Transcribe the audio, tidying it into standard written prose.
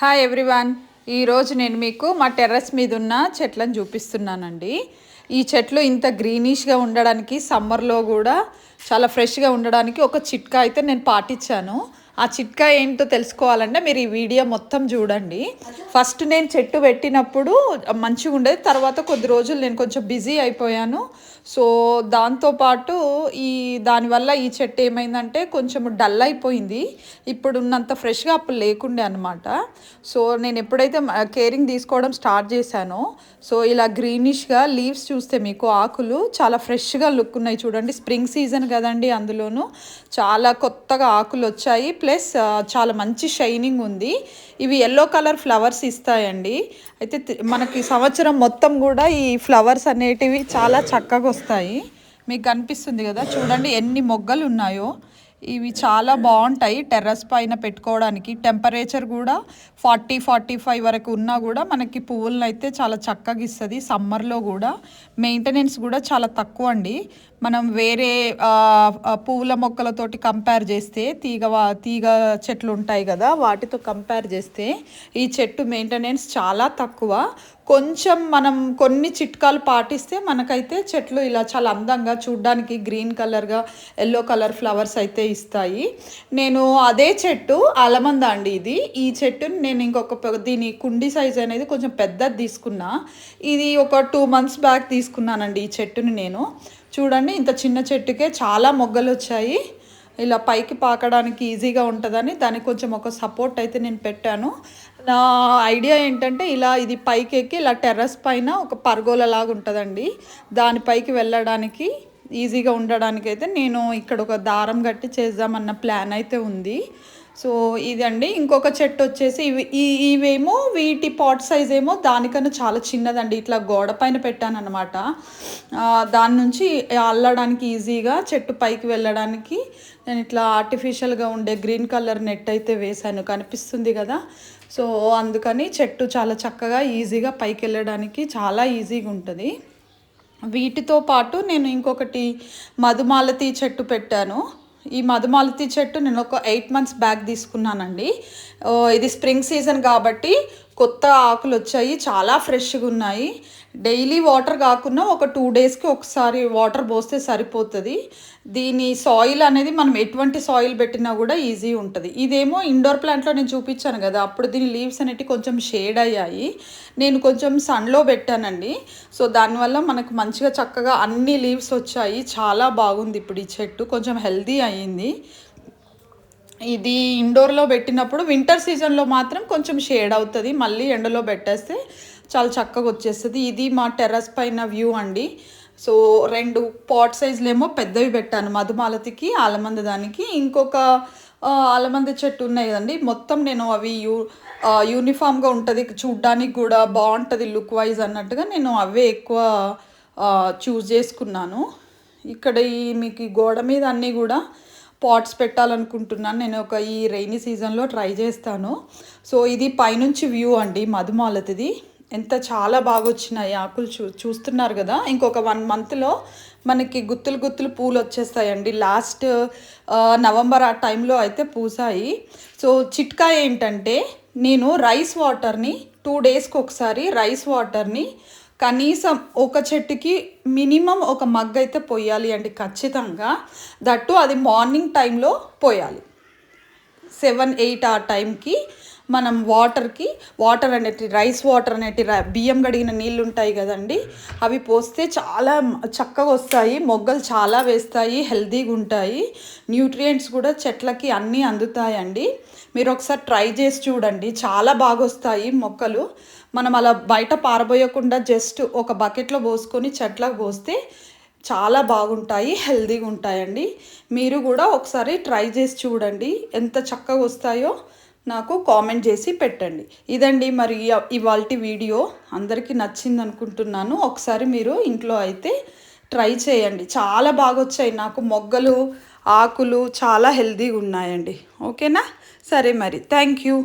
Hi everyone. ఈరోజు నేను మీకు మా టెర్రస్ మీద ఉన్న చెట్లను చూపిస్తున్నానండి. ఈ చెట్లు ఇంత గ్రీనిష్గా ఉండడానికి, సమ్మర్లో కూడా చాలా ఫ్రెష్గా ఉండడానికి ఒక చిట్కా అయితే నేను పాటించాను. ఆ చిట్కా ఏంటో తెలుసుకోవాలంటే మీరు ఈ వీడియో మొత్తం చూడండి. ఫస్ట్ నేను చెట్టు పెట్టినప్పుడు మంచిగా ఉండేది, తర్వాత కొద్ది రోజులు నేను కొంచెం బిజీ అయిపోయాను. సో దాంతోపాటు దానివల్ల ఈ చెట్టు ఏమైందంటే కొంచెం డల్ అయిపోయింది. ఇప్పుడు ఉన్నంత ఫ్రెష్గా అప్పుడు లేకుండే అనమాట. సో నేను ఎప్పుడైతే కేరింగ్ తీసుకోవడం స్టార్ట్ చేశానో, సో ఇలా గ్రీనిష్గా లీవ్స్ చూస్తే మీకు ఆకులు చాలా ఫ్రెష్గా లుక్ ఉన్నాయి చూడండి. స్ప్రింగ్ సీజన్ కదండి, అందులోనూ చాలా కొత్తగా ఆకులు వచ్చాయి. ప్లస్ చాలా మంచి షైనింగ్ ఉంది. ఇవి ఎల్లో కలర్ ఫ్లవర్స్ ఇస్తాయండి. అయితే మనకి సంవత్సరం మొత్తం కూడా ఈ ఫ్లవర్స్ అనేటివి చాలా చక్కగా వస్తాయి. మీకు కనిపిస్తుంది కదా, చూడండి ఎన్ని మొగ్గలు ఉన్నాయో. ఇవి చాలా బాగుంటాయి టెర్రస్ పైన పెట్టుకోవడానికి. టెంపరేచర్ కూడా 40-45 వరకు ఉన్నా కూడా మనకి పువ్వులను అయితే చాలా చక్కగా ఇస్తుంది. సమ్మర్లో కూడా మెయింటెనెన్స్ కూడా చాలా తక్కువ అండి. మనం వేరే పువ్వుల మొక్కలతోటి కంపేర్ చేస్తే, తీగ చెట్లు ఉంటాయి కదా, వాటితో కంపేర్ చేస్తే ఈ చెట్టు మెయింటెనెన్స్ చాలా తక్కువ. కొంచెం మనం కొన్ని చిట్కాలు పాటిస్తే మనకైతే చెట్లు ఇలా చాలా అందంగా చూడ్డానికి గ్రీన్ కలర్గా ఎల్లో కలర్ ఫ్లవర్స్ అయితే ఇస్తాయి. నేను అదే చెట్టు అలమంద అండి ఇది. ఈ చెట్టుని నేను దీని కుండీ సైజ్ అనేది కొంచెం పెద్దది తీసుకున్నా. ఇది ఒక 2 months బ్యాక్ తీసుకున్నానండి ఈ చెట్టుని నేను. చూడండి ఇంత చిన్న చెట్టుకే చాలా మొగ్గలు వచ్చాయి. ఇలా పైకి పాకడానికి ఈజీగా ఉంటుందని దానికి కొంచెం ఒక సపోర్ట్ అయితే నేను పెట్టాను. నా ఐడియా ఏంటంటే ఇది పైకి ఎక్కి ఇలా టెర్రస్ పైన ఒక పర్గోలా లాగా ఉంటుందండి. దానిపైకి వెళ్ళడానికి ఈజీగా ఉండడానికి అయితే నేను ఇక్కడ ఒక దారం కట్టి చేద్దామన్న ప్లాన్ అయితే ఉంది. సో ఇదండి. ఇంకొక చెట్టు వచ్చేసి ఇవేమో వీటి పాట్ సైజ్ ఏమో దానికన్నా చాలా చిన్నదండి. ఇట్లా గోడ పైన పెట్టాను అనమాట. దాని నుంచి అల్లడానికి ఈజీగా చెట్టు పైకి వెళ్ళడానికి నేను ఇట్లా ఆర్టిఫిషియల్గా ఉండే గ్రీన్ కలర్ నెట్ అయితే వేశాను, కనిపిస్తుంది కదా. సో అందుకని చెట్టు చాలా చక్కగా ఈజీగా పైకి వెళ్ళడానికి చాలా ఈజీగా ఉంటుంది. వీటితో పాటు నేను ఇంకొకటి మధుమాలతి చెట్టు పెట్టాను. ఈ మధుమాలతి చెట్టు నేను ఒక 8 months బ్యాక్ తీసుకున్నానండి. ఇది స్ప్రింగ్ సీజన్ కాబట్టి కొత్త ఆకులు వచ్చాయి, చాలా ఫ్రెష్గా ఉన్నాయి. డైలీ వాటర్ కాకుండా ఒక 2 daysకి ఒకసారి వాటర్ పోస్తే సరిపోతుంది. దీని సాయిల్ అనేది మనం ఎటువంటి సాయిల్ పెట్టినా కూడా ఈజీ ఉంటుంది. ఇదేమో ఇండోర్ ప్లాంట్లో నేను చూపించాను కదా, అప్పుడు దీని లీవ్స్ అనేవి కొంచెం షేడ్ అయ్యాయి. నేను కొంచెం సన్లో పెట్టానండి. సో దానివల్ల మనకు మంచిగా చక్కగా అన్ని లీవ్స్ వచ్చాయి. చాలా బాగుంది. ఇప్పుడు ఈ చెట్టు కొంచెం హెల్తీ అయ్యింది. ఇది ఇండోర్లో పెట్టినప్పుడు వింటర్ సీజన్లో మాత్రం కొంచెం షేడ్ అవుతుంది, మళ్ళీ ఎండలో పెట్టేస్తే చాలా చక్కగా వచ్చేస్తుంది. ఇది మా టెర్రస్ పైన వ్యూ అండి. సో 2 పాట్ సైజులేమో పెద్దవి పెట్టాను, మధుమాలతికి, ఆలమంద దానికి. ఇంకొక ఆలమంద చెట్టు ఉన్నాయి కదండి, మొత్తం నేను అవి యూనిఫామ్గా ఉంటుంది, చూడ్డానికి కూడా బాగుంటుంది లుక్ వైజ్ అన్నట్టుగా నేను అవే ఎక్కువ చూస్ చేసుకున్నాను. ఇక్కడ మీకు గోడ మీద అన్నీ కూడా పాట్స్ పెట్టాలనుకుంటున్నాను. నేను ఈ రైనీ సీజన్లో ట్రై చేస్తాను. సో ఇది పైనుంచి వ్యూ అండి మధుమాలతిది. చాలా బాగా వచ్చినాయి ఆకులు. చూస్తున్నారు కదా. ఇంకొక 1 monthలో మనకి గుత్తులు పూలు వచ్చేస్తాయండి. లాస్ట్ నవంబర్ ఆ టైంలో అయితే పూసాయి. సో చిట్కా ఏంటంటే, నేను రైస్ వాటర్ని 2 daysకి ఒకసారి రైస్ వాటర్ని కనీసం ఒక చెట్టుకి మినిమం ఒక మగ్ అయితే పోయాలి అండి ఖచ్చితంగా. దట్టు అది మార్నింగ్ టైంలో పోయాలి. 7-8 ఆ టైంకి మనం వాటర్ అనేటి రైస్ వాటర్ అనేటి బియ్యం కడిగిన నీళ్ళు ఉంటాయి కదండి, అవి పోస్తే చాలా చక్కగా వస్తాయి. మొగ్గలు చాలా వేస్తాయి, హెల్తీగా ఉంటాయి. న్యూట్రియంట్స్ కూడా చెట్లకి అన్నీ అందుతాయండి. మీరు ఒకసారి ట్రై చేసి చూడండి, చాలా బాగా వస్తాయి మొక్కలు. మనం అలా బయట పారబోయకుండా జస్ట్ ఒక బకెట్లో పోసుకొని చెట్లకు పోస్తే చాలా బాగుంటాయి, హెల్తీగా ఉంటాయండి. మీరు కూడా ఒకసారి ట్రై చేసి చూడండి, ఎంత చక్కగా వస్తాయో నాకు కామెంట్ చేసి పెట్టండి. ఇదండి మరి ఇవాల్టి వీడియో. అందరికీ నచ్చింది అనుకుంటున్నాను. ఒకసారి మీరు ఇంట్లో అయితే ట్రై చేయండి. చాలా బాగా వచ్చాయి నాకు మొగ్గలు, ఆకులు చాలా హెల్తీగా ఉన్నాయండి. ఓకేనా? సరే మరి, థ్యాంక్ యూ.